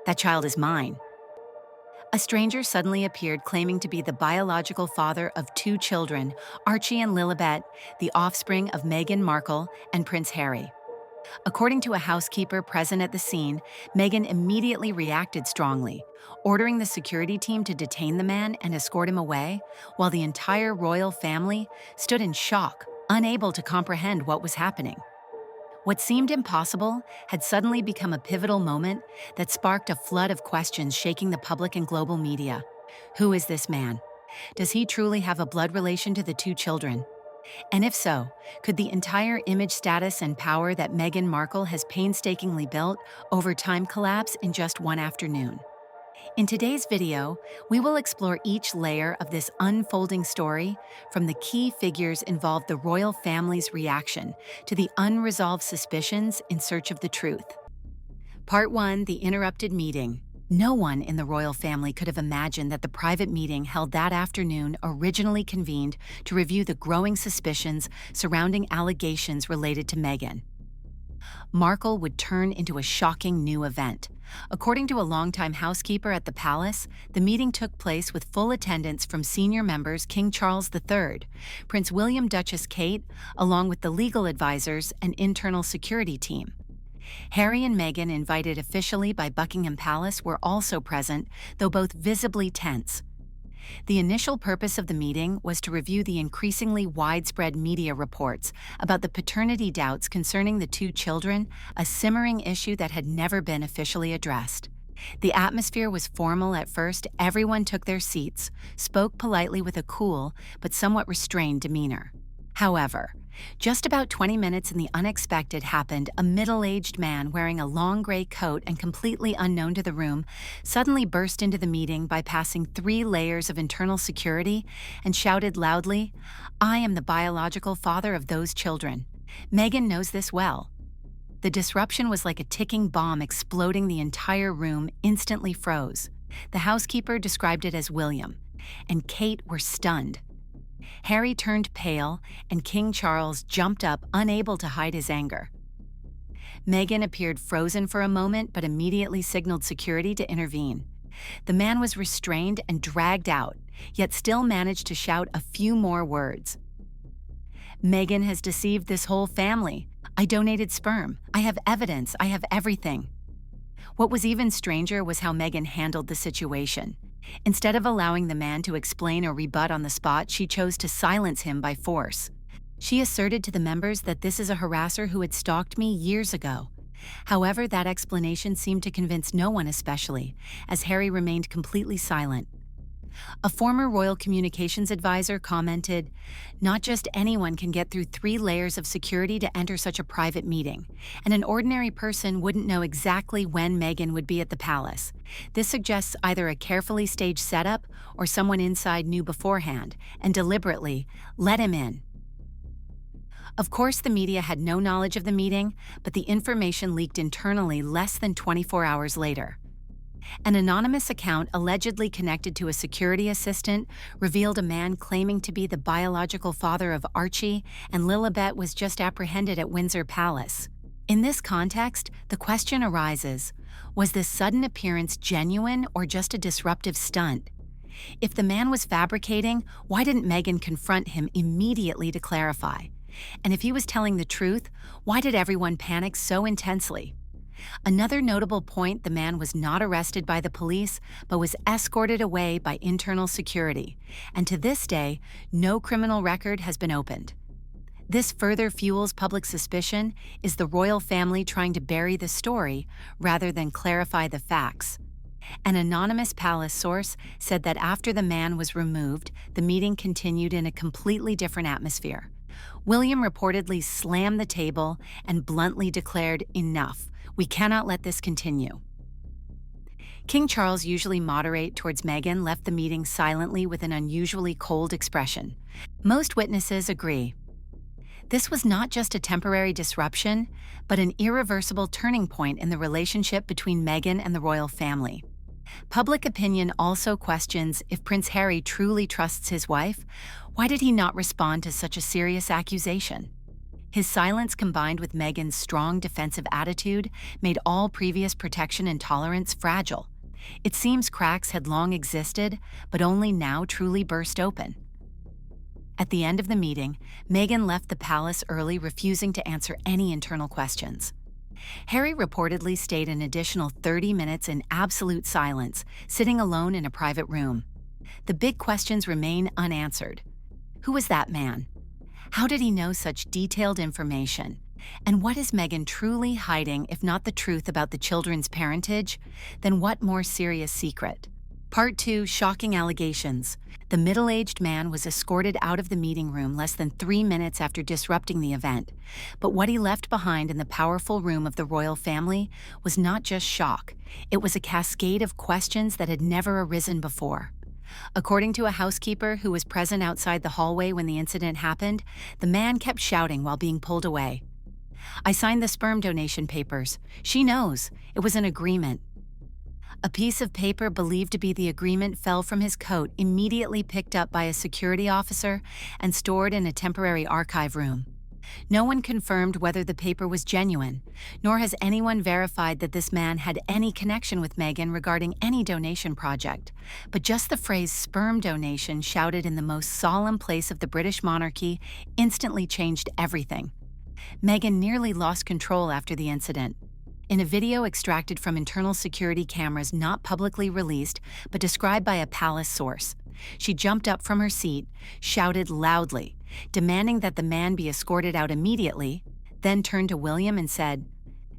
That child is mine. A stranger suddenly appeared claiming to be the biological father of two children, Archie and Lilibet, the offspring of Meghan Markle and Prince Harry. According to a housekeeper present at the scene, Meghan immediately reacted strongly, ordering the security team to detain the man and escort him away, while the entire royal family stood in shock, unable to comprehend what was happening. What seemed impossible had suddenly become a pivotal moment that sparked a flood of questions shaking the public and global media. Who is this man? Does he truly have a blood relation to the two children? And if so, could the entire image status and power that Meghan Markle has painstakingly built over time collapse in just one afternoon? In today's video, we will explore each layer of this unfolding story, from the key figures involved the royal family's reaction to the unresolved suspicions in search of the truth. Part 1: The Interrupted Meeting. No one in the royal family could have imagined that the private meeting held that afternoon originally convened to review the growing suspicions surrounding allegations related to Meghan Markle would turn into a shocking new event. According to a longtime housekeeper at the palace, the meeting took place with full attendance from senior members King Charles III, Prince William, Duchess Kate, along with the legal advisors and internal security team. Harry and Meghan, invited officially by Buckingham Palace, were also present, though both visibly tense. The initial purpose of the meeting was to review the increasingly widespread media reports about the paternity doubts concerning the two children, a simmering issue that had never been officially addressed. The atmosphere was formal at first. Everyone took their seats, spoke politely with a cool but somewhat restrained demeanor. However, just about 20 minutes in, the unexpected happened. A middle-aged man wearing a long gray coat and completely unknown to the room suddenly burst into the meeting, bypassing 3 layers of internal security, and shouted loudly, "I am the biological father of those children. Meghan knows this well." The disruption was like a ticking bomb exploding. The entire room instantly froze. The housekeeper described it as William, and Kate were stunned. Harry turned pale, and King Charles jumped up, unable to hide his anger. Meghan appeared frozen for a moment, but immediately signaled security to intervene. The man was restrained and dragged out, yet still managed to shout a few more words. "Meghan has deceived this whole family. I donated sperm. I have evidence. I have everything." What was even stranger was how Meghan handled the situation. Instead of allowing the man to explain or rebut on the spot, she chose to silence him by force. She asserted to the members that this is a harasser who had stalked me years ago. However, that explanation seemed to convince no one, especially as Harry remained completely silent. A former royal communications advisor commented, "Not just anyone can get through 3 layers of security to enter such a private meeting, and an ordinary person wouldn't know exactly when Meghan would be at the palace. This suggests either a carefully staged setup or someone inside knew beforehand and deliberately let him in." Of course, the media had no knowledge of the meeting, but the information leaked internally less than 24 hours later. An anonymous account allegedly connected to a security assistant revealed a man claiming to be the biological father of Archie and Lilibet was just apprehended at Windsor Palace. In this context, the question arises, was this sudden appearance genuine or just a disruptive stunt? If the man was fabricating, why didn't Meghan confront him immediately to clarify? And if he was telling the truth, why did everyone panic so intensely? Another notable point: the man was not arrested by the police, but was escorted away by internal security, and to this day, no criminal record has been opened. This further fuels public suspicion. Is the royal family trying to bury the story rather than clarify the facts? An anonymous palace source said that after the man was removed, the meeting continued in a completely different atmosphere. William reportedly slammed the table and bluntly declared, "Enough. We cannot let this continue." King Charles, usually moderate towards Meghan, left the meeting silently with an unusually cold expression. Most witnesses agree. This was not just a temporary disruption, but an irreversible turning point in the relationship between Meghan and the royal family. Public opinion also questions if Prince Harry truly trusts his wife. Why did he not respond to such a serious accusation? His silence combined with Meghan's strong defensive attitude made all previous protection and tolerance fragile. It seems cracks had long existed, but only now truly burst open. At the end of the meeting, Meghan left the palace early, refusing to answer any internal questions. Harry reportedly stayed an additional 30 minutes in absolute silence, sitting alone in a private room. The big questions remain unanswered. Who was that man? How did he know such detailed information? And what is Meghan truly hiding, if not the truth about the children's parentage? Then what more serious secret? Part 2: Shocking Allegations. The middle-aged man was escorted out of the meeting room less than 3 minutes after disrupting the event. But what he left behind in the powerful room of the royal family was not just shock. It was a cascade of questions that had never arisen before. According to a housekeeper who was present outside the hallway when the incident happened, the man kept shouting while being pulled away. "I signed the sperm donation papers. She knows. It was an agreement." A piece of paper believed to be the agreement fell from his coat, immediately picked up by a security officer and stored in a temporary archive room. No one confirmed whether the paper was genuine, nor has anyone verified that this man had any connection with Meghan regarding any donation project. But just the phrase "sperm donation" shouted in the most solemn place of the British monarchy instantly changed everything. Meghan nearly lost control after the incident. In a video extracted from internal security cameras not publicly released but described by a palace source, she jumped up from her seat, shouted loudly, demanding that the man be escorted out immediately, then turned to William and said,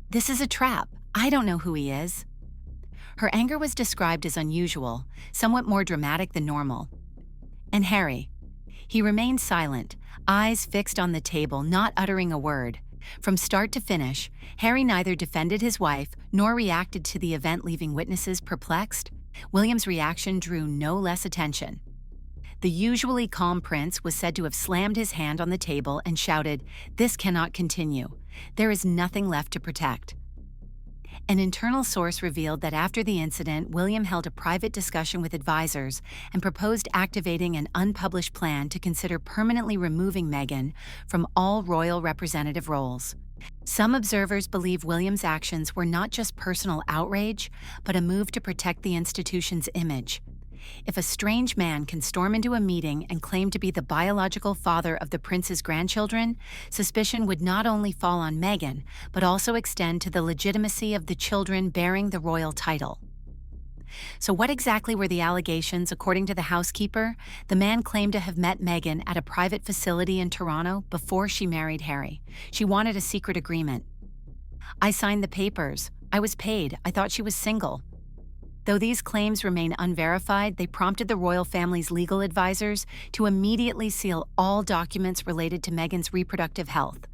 "This is a trap. I don't know who he is." Her anger was described as unusual, somewhat more dramatic than normal. And Harry? He remained silent, eyes fixed on the table, not uttering a word. From start to finish, Harry neither defended his wife nor reacted to the event, leaving witnesses perplexed. William's reaction drew no less attention. The usually calm prince was said to have slammed his hand on the table and shouted, "This cannot continue. There is nothing left to protect." An internal source revealed that after the incident, William held a private discussion with advisors and proposed activating an unpublished plan to consider permanently removing Meghan from all royal representative roles. Some observers believe William's actions were not just personal outrage, but a move to protect the institution's image. If a strange man can storm into a meeting and claim to be the biological father of the prince's grandchildren, suspicion would not only fall on Meghan, but also extend to the legitimacy of the children bearing the royal title. So what exactly were the allegations? According to the housekeeper, the man claimed to have met Meghan at a private facility in Toronto before she married Harry. She wanted a secret agreement. "I signed the papers. I was paid. I thought she was single." Though these claims remain unverified, they prompted the royal family's legal advisors to immediately seal all documents related to Meghan's reproductive health.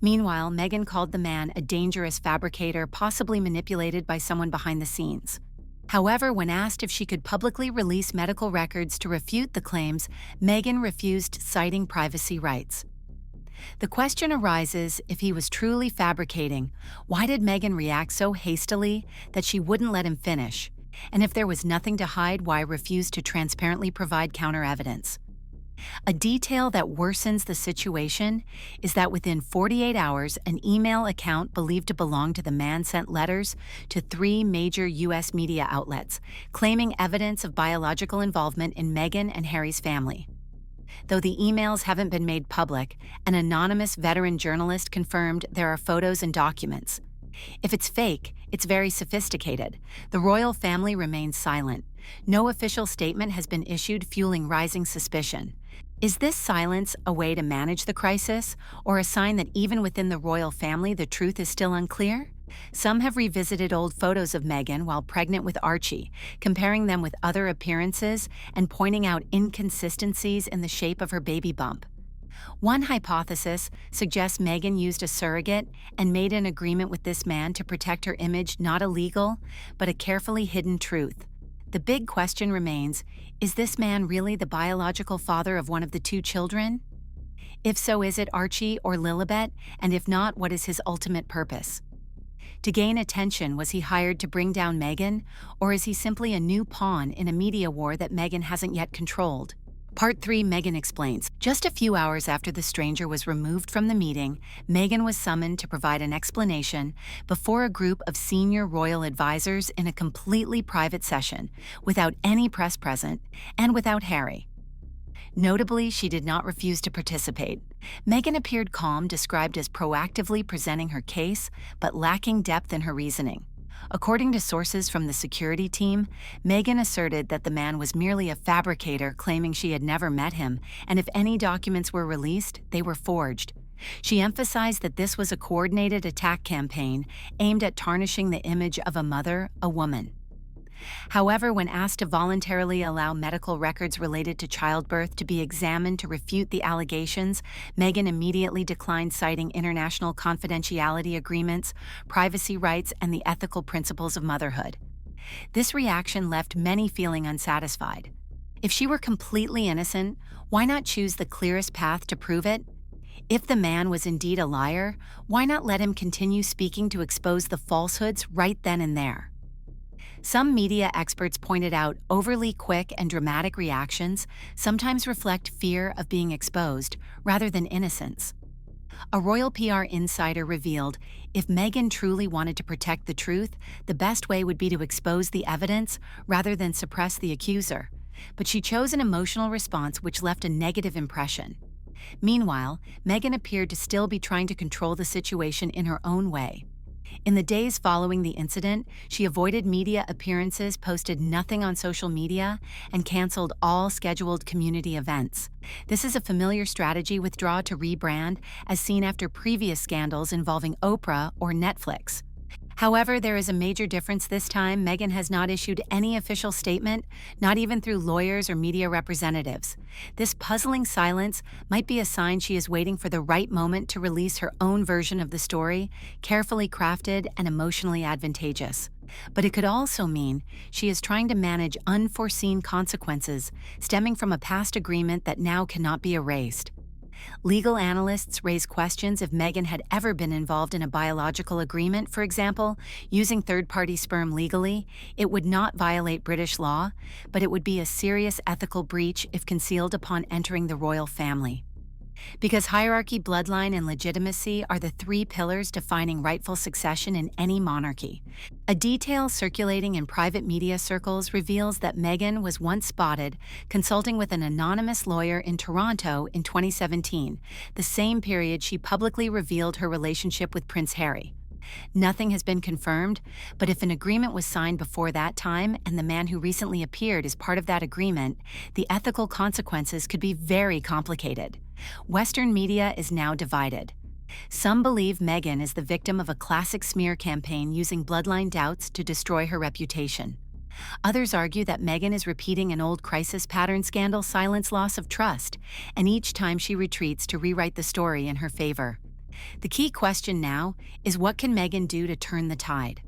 Meanwhile, Meghan called the man a dangerous fabricator, possibly manipulated by someone behind the scenes. However, when asked if she could publicly release medical records to refute the claims, Meghan refused, citing privacy rights. The question arises, if he was truly fabricating, why did Meghan react so hastily that she wouldn't let him finish? And if there was nothing to hide, why refuse to transparently provide counter-evidence? A detail that worsens the situation is that within 48 hours, an email account believed to belong to the man sent letters to 3 major U.S. media outlets, claiming evidence of biological involvement in Meghan and Harry's family. Though the emails haven't been made public, an anonymous veteran journalist confirmed there are photos and documents. If it's fake, it's very sophisticated. The royal family remains silent. No official statement has been issued, fueling rising suspicion. Is this silence a way to manage the crisis, or a sign that even within the royal family the truth is still unclear? Some have revisited old photos of Meghan while pregnant with Archie, comparing them with other appearances and pointing out inconsistencies in the shape of her baby bump. One hypothesis suggests Meghan used a surrogate and made an agreement with this man to protect her image, not illegal, but a carefully hidden truth. The big question remains, is this man really the biological father of one of the 2 children? If so, is it Archie or Lilibet? And if not, what is his ultimate purpose? To gain attention, was he hired to bring down Meghan, or is he simply a new pawn in a media war that Meghan hasn't yet controlled? Part 3, Meghan explains. Just a few hours after the stranger was removed from the meeting, Meghan was summoned to provide an explanation before a group of senior royal advisors in a completely private session, without any press present, and without Harry. Notably, she did not refuse to participate. Meghan appeared calm, described as proactively presenting her case, but lacking depth in her reasoning. According to sources from the security team, Meghan asserted that the man was merely a fabricator, claiming she had never met him, and if any documents were released, they were forged. She emphasized that this was a coordinated attack campaign aimed at tarnishing the image of a mother, a woman. However, when asked to voluntarily allow medical records related to childbirth to be examined to refute the allegations, Meghan immediately declined, citing international confidentiality agreements, privacy rights, and the ethical principles of motherhood. This reaction left many feeling unsatisfied. If she were completely innocent, why not choose the clearest path to prove it? If the man was indeed a liar, why not let him continue speaking to expose the falsehoods right then and there? Some media experts pointed out overly quick and dramatic reactions sometimes reflect fear of being exposed rather than innocence. A royal PR insider revealed if Meghan truly wanted to protect the truth, the best way would be to expose the evidence rather than suppress the accuser. But she chose an emotional response which left a negative impression. Meanwhile, Meghan appeared to still be trying to control the situation in her own way. In the days following the incident, she avoided media appearances, posted nothing on social media, and canceled all scheduled community events. This is a familiar strategy with Draw to rebrand, as seen after previous scandals involving Oprah or Netflix. However, there is a major difference this time. Meghan has not issued any official statement, not even through lawyers or media representatives. This puzzling silence might be a sign she is waiting for the right moment to release her own version of the story, carefully crafted and emotionally advantageous. But it could also mean she is trying to manage unforeseen consequences stemming from a past agreement that now cannot be erased. Legal analysts raise questions if Meghan had ever been involved in a biological agreement, for example, using third-party sperm legally. It would not violate British law, but it would be a serious ethical breach if concealed upon entering the royal family. Because hierarchy, bloodline, and legitimacy are the three pillars defining rightful succession in any monarchy. A detail circulating in private media circles reveals that Meghan was once spotted consulting with an anonymous lawyer in Toronto in 2017, the same period she publicly revealed her relationship with Prince Harry. Nothing has been confirmed, but if an agreement was signed before that time and the man who recently appeared is part of that agreement, the ethical consequences could be very complicated. Western media is now divided. Some believe Meghan is the victim of a classic smear campaign using bloodline doubts to destroy her reputation. Others argue that Meghan is repeating an old crisis pattern scandal, silence, loss of trust, and each time she retreats to rewrite the story in her favor. The key question now is, what can Meghan do to turn the tide?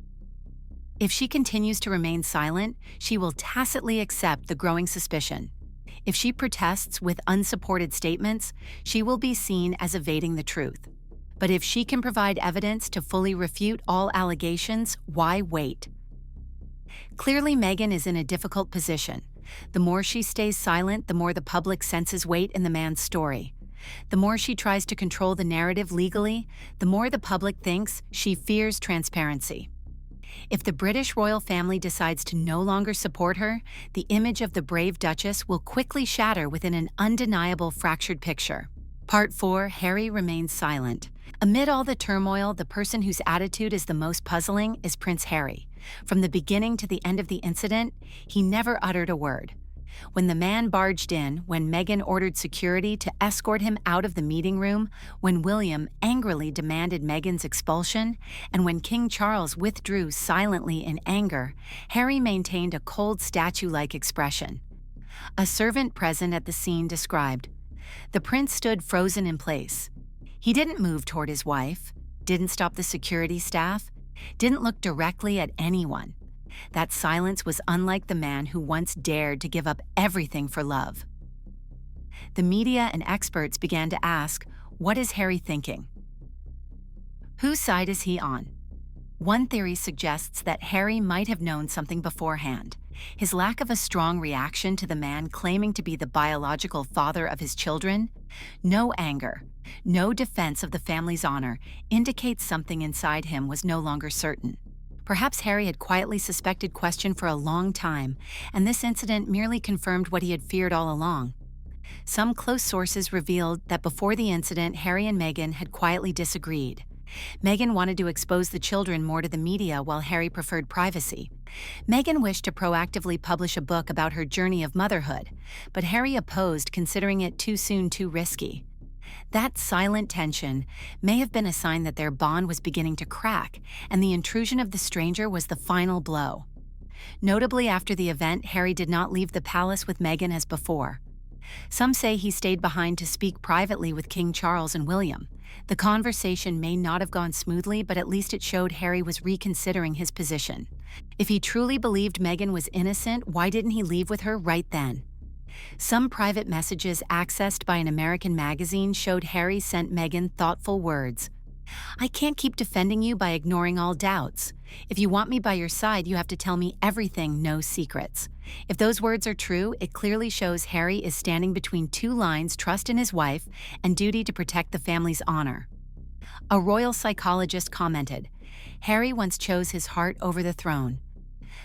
If she continues to remain silent, she will tacitly accept the growing suspicion. If she protests with unsupported statements, she will be seen as evading the truth. But if she can provide evidence to fully refute all allegations, why wait? Clearly, Meghan is in a difficult position. The more she stays silent, the more the public senses weight in the man's story. The more she tries to control the narrative legally, the more the public thinks she fears transparency. If the British royal family decides to no longer support her, the image of the brave Duchess will quickly shatter within an undeniable fractured picture. Part 4, Harry remains silent. Amid all the turmoil, the person whose attitude is the most puzzling is Prince Harry. From the beginning to the end of the incident, he never uttered a word. When the man barged in, when Meghan ordered security to escort him out of the meeting room, when William angrily demanded Meghan's expulsion, and when King Charles withdrew silently in anger, Harry maintained a cold statue-like expression. A servant present at the scene described, "The prince stood frozen in place. He didn't move toward his wife, didn't stop the security staff, didn't look directly at anyone. That silence was unlike the man who once dared to give up everything for love." The media and experts began to ask, what is Harry thinking? Whose side is he on? One theory suggests that Harry might have known something beforehand. His lack of a strong reaction to the man claiming to be the biological father of his children, no anger, no defense of the family's honor, indicates something inside him was no longer certain. Perhaps Harry had quietly suspected question for a long time, and this incident merely confirmed what he had feared all along. Some close sources revealed that before the incident, Harry and Meghan had quietly disagreed. Meghan wanted to expose the children more to the media while Harry preferred privacy. Meghan wished to proactively publish a book about her journey of motherhood, but Harry opposed, considering it too soon, too risky. That silent tension may have been a sign that their bond was beginning to crack, and the intrusion of the stranger was the final blow. Notably, after the event, Harry did not leave the palace with Meghan as before. Some say he stayed behind to speak privately with King Charles and William. The conversation may not have gone smoothly, but at least it showed Harry was reconsidering his position. If he truly believed Meghan was innocent, why didn't he leave with her right then? Some private messages accessed by an American magazine showed Harry sent Meghan thoughtful words. "I can't keep defending you by ignoring all doubts. If you want me by your side, you have to tell me everything, no secrets." If those words are true, it clearly shows Harry is standing between two lines: trust in his wife and duty to protect the family's honor. A royal psychologist commented, "Harry once chose his heart over the throne.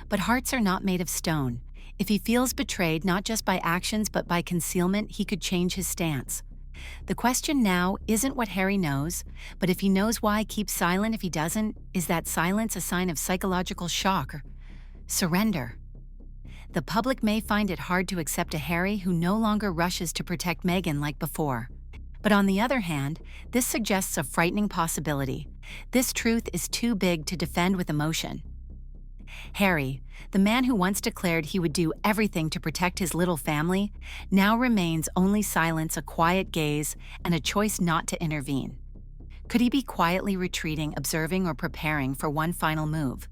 But hearts are not made of stone. If he feels betrayed not just by actions but by concealment, he could change his stance." The question now isn't what Harry knows, but if he knows why, keep silent. If he doesn't, is that silence a sign of psychological shock or surrender? The public may find it hard to accept a Harry who no longer rushes to protect Meghan like before. But on the other hand, this suggests a frightening possibility. This truth is too big to defend with emotion. Harry, the man who once declared he would do everything to protect his little family, now remains only silence, a quiet gaze, and a choice not to intervene. Could he be quietly retreating, observing, or preparing for one final move?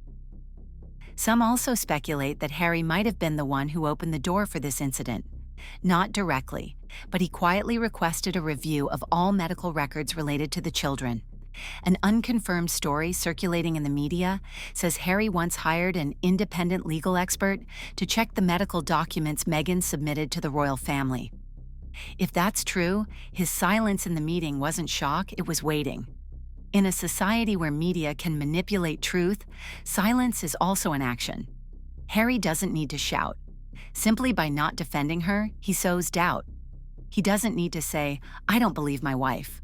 Some also speculate that Harry might have been the one who opened the door for this incident. Not directly, but he quietly requested a review of all medical records related to the children. An unconfirmed story circulating in the media says Harry once hired an independent legal expert to check the medical documents Meghan submitted to the royal family. If that's true, his silence in the meeting wasn't shock, it was waiting. In a society where media can manipulate truth, silence is also an action. Harry doesn't need to shout. Simply by not defending her, he sows doubt. He doesn't need to say, "I don't believe my wife."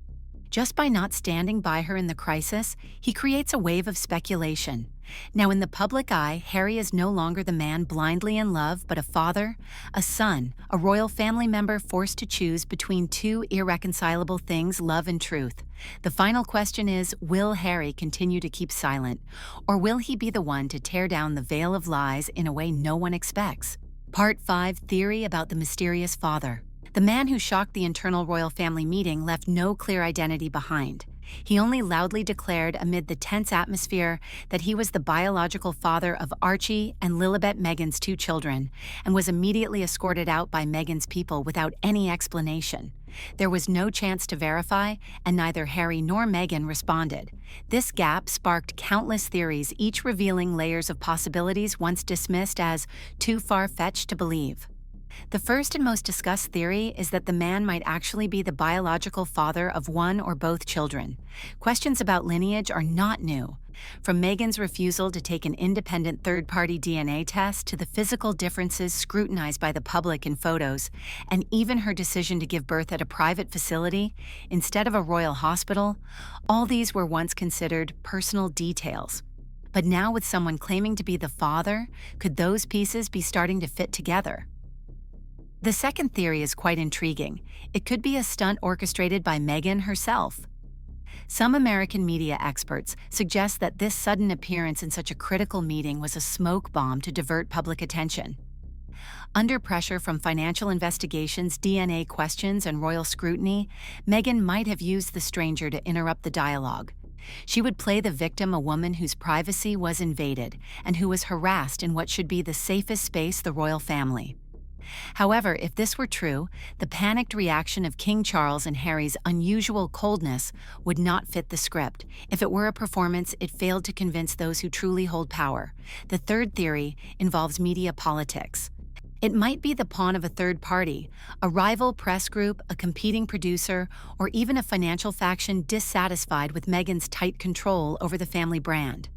Just by not standing by her in the crisis, he creates a wave of speculation. Now, in the public eye, Harry is no longer the man blindly in love, but a father, a son, a royal family member forced to choose between two irreconcilable things: love and truth. The final question is, will Harry continue to keep silent, or will he be the one to tear down the veil of lies in a way no one expects? Part 5: Theory about the mysterious father. The man who shocked the internal royal family meeting left no clear identity behind. He only loudly declared amid the tense atmosphere that he was the biological father of Archie and Lilibet, Meghan's two children, and was immediately escorted out by Meghan's people without any explanation. There was no chance to verify, and neither Harry nor Meghan responded. This gap sparked countless theories, each revealing layers of possibilities once dismissed as too far-fetched to believe. The first and most discussed theory is that the man might actually be the biological father of one or both children. Questions about lineage are not new. From Meghan's refusal to take an independent third-party DNA test to the physical differences scrutinized by the public in photos, and even her decision to give birth at a private facility instead of a royal hospital, all these were once considered personal details. But now, with someone claiming to be the father, could those pieces be starting to fit together? The second theory is quite intriguing. It could be a stunt orchestrated by Meghan herself. Some American media experts suggest that this sudden appearance in such a critical meeting was a smoke bomb to divert public attention. Under pressure from financial investigations, DNA questions, and royal scrutiny, Meghan might have used the stranger to interrupt the dialogue. She would play the victim, a woman whose privacy was invaded and who was harassed in what should be the safest space, the royal family. However, if this were true, the panicked reaction of King Charles and Harry's unusual coldness would not fit the script. If it were a performance, it failed to convince those who truly hold power. The third theory involves media politics. It might be the pawn of a third party, a rival press group, a competing producer, or even a financial faction dissatisfied with Meghan's tight control over the family brand.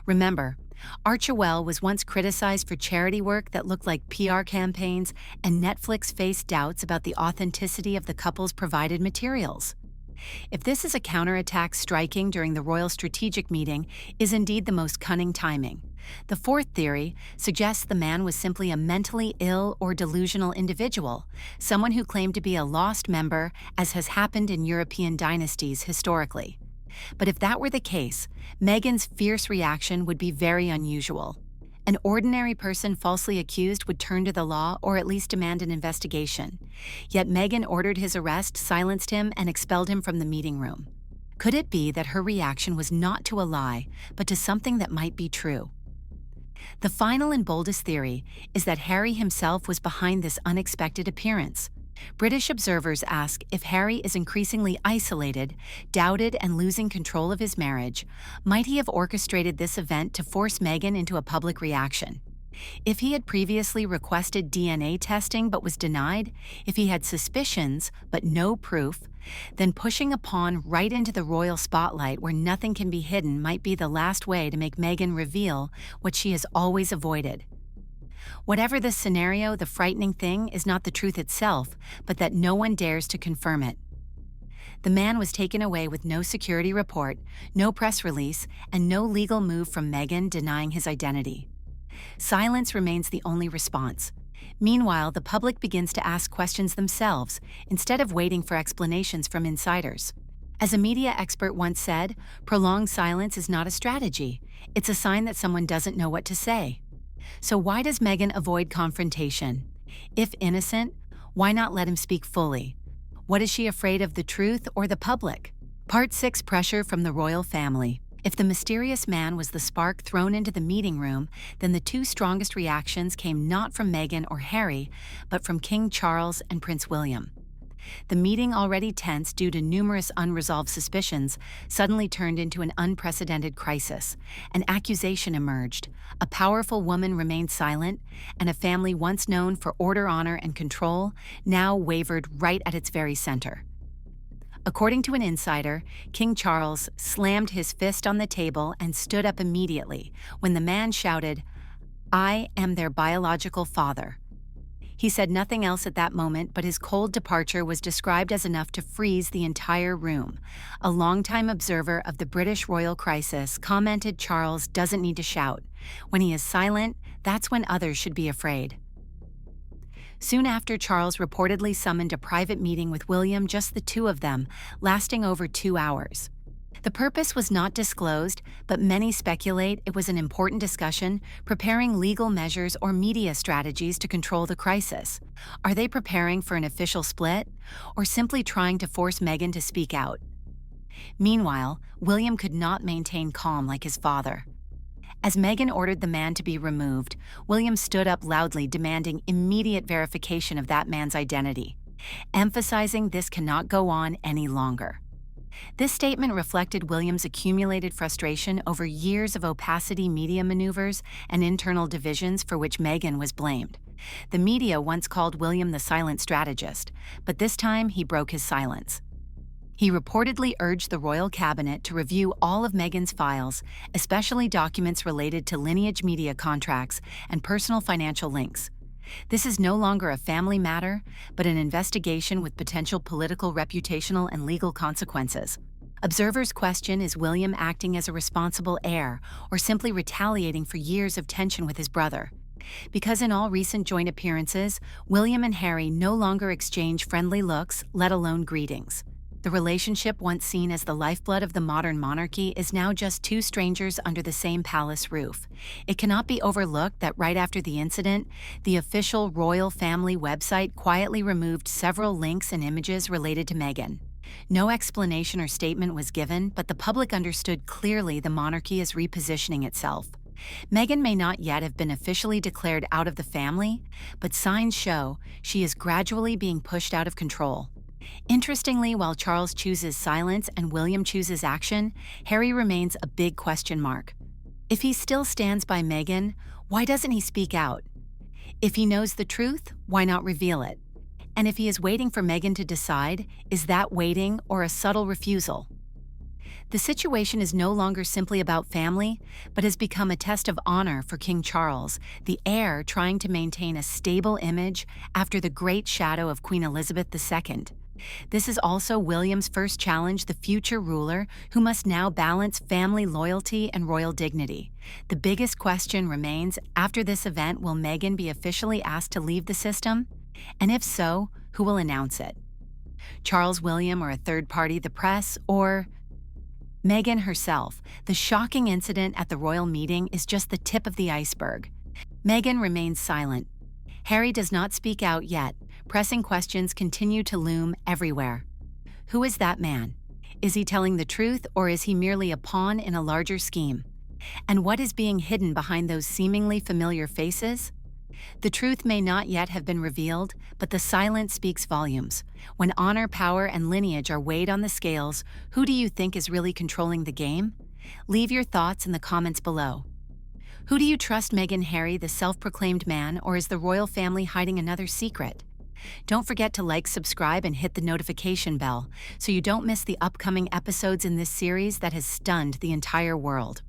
Remember, Archie was once criticized for charity work that looked like PR campaigns, and Netflix faced doubts about the authenticity of the couple's provided materials. If this is a counterattack striking during the royal strategic meeting is indeed the most cunning timing. The fourth theory suggests the man was simply a mentally ill or delusional individual, someone who claimed to be a lost member, as has happened in European dynasties historically. But if that were the case, Meghan's fierce reaction would be very unusual. An ordinary person falsely accused would turn to the law or at least demand an investigation. Yet Meghan ordered his arrest, silenced him, and expelled him from the meeting room. Could it be that her reaction was not to a lie, but to something that might be true? The final and boldest theory is that Harry himself was behind this unexpected appearance. British observers ask if Harry is increasingly isolated, doubted, and losing control of his marriage, might he have orchestrated this event to force Meghan into a public reaction? If he had previously requested DNA testing but was denied, if he had suspicions but no proof, then pushing a pawn right into the royal spotlight where nothing can be hidden might be the last way to make Meghan reveal what she has always avoided. Whatever the scenario, the frightening thing is not the truth itself, but that no one dares to confirm it. The man was taken away with no security report, no press release, and no legal move from Meghan denying his identity. Silence remains the only response. Meanwhile, the public begins to ask questions themselves, instead of waiting for explanations from insiders. As a media expert once said, prolonged silence is not a strategy. It's a sign that someone doesn't know what to say. So why does Meghan avoid confrontation? If innocent, why not let him speak fully? What is she afraid of, the truth or the public? Part 6: Pressure from the royal family. If the mysterious man was the spark thrown into the meeting room, then the two strongest reactions came not from Meghan or Harry, but from King Charles and Prince William. The meeting, already tense due to numerous unresolved suspicions, suddenly turned into an unprecedented crisis. An accusation emerged. A powerful woman remained silent, and a family once known for order, honor, and control now wavered right at its very center. According to an insider, King Charles slammed his fist on the table and stood up immediately when the man shouted, "I am their biological father." He said nothing else at that moment, but his cold departure was described as enough to freeze the entire room. A longtime observer of the British royal crisis commented Charles doesn't need to shout. When he is silent, that's when others should be afraid. Soon after, Charles reportedly summoned a private meeting with William, just the two of them, lasting over 2 hours. The purpose was not disclosed, but many speculate it was an important discussion, preparing legal measures or media strategies to control the crisis. Are they preparing for an official split, or simply trying to force Meghan to speak out? Meanwhile, William could not maintain calm like his father. As Meghan ordered the man to be removed, William stood up loudly, demanding immediate verification of that man's identity, emphasizing this cannot go on any longer. This statement reflected William's accumulated frustration over years of opacity, media maneuvers, and internal divisions for which Meghan was blamed. The media once called William the silent strategist, but this time he broke his silence. He reportedly urged the royal cabinet to review all of Meghan's files, especially documents related to lineage media contracts and personal financial links. This is no longer a family matter, but an investigation with potential political, reputational, and legal consequences. Observers question, is William acting as a responsible heir or simply retaliating for years of tension with his brother? Because in all recent joint appearances, William and Harry no longer exchange friendly looks, let alone greetings. The relationship once seen as the lifeblood of the modern monarchy is now just two strangers under the same palace roof. It cannot be overlooked that right after the incident, the official royal family website quietly removed several links and images related to Meghan. No explanation or statement was given, but the public understood clearly the monarchy is repositioning itself. Meghan may not yet have been officially declared out of the family, but signs show she is gradually being pushed out of control. Interestingly, while Charles chooses silence and William chooses action, Harry remains a big question mark. If he still stands by Meghan, why doesn't he speak out? If he knows the truth, why not reveal it? And if he is waiting for Meghan to decide, is that waiting or a subtle refusal? The situation is no longer simply about family, but has become a test of honor for King Charles, the heir trying to maintain a stable image after the great shadow of Queen Elizabeth II. This is also William's first challenge, the future ruler, who must now balance family loyalty and royal dignity. The biggest question remains, after this event, will Meghan be officially asked to leave the system? And if so, who will announce it? Charles, William, or a third party, the press, or Meghan herself? The shocking incident at the royal meeting is just the tip of the iceberg. Meghan remains silent. Harry does not speak out yet. Pressing questions continue to loom everywhere. Who is that man? Is he telling the truth, or is he merely a pawn in a larger scheme? And what is being hidden behind those seemingly familiar faces? The truth may not yet have been revealed, but the silence speaks volumes. When honor, power, and lineage are weighed on the scales, who do you think is really controlling the game? Leave your thoughts in the comments below. Who do you trust, Meghan, Harry, the self-proclaimed man, or is the royal family hiding another secret? Don't forget to like, subscribe, and hit the notification bell so you don't miss the upcoming episodes in this series that has stunned the entire world.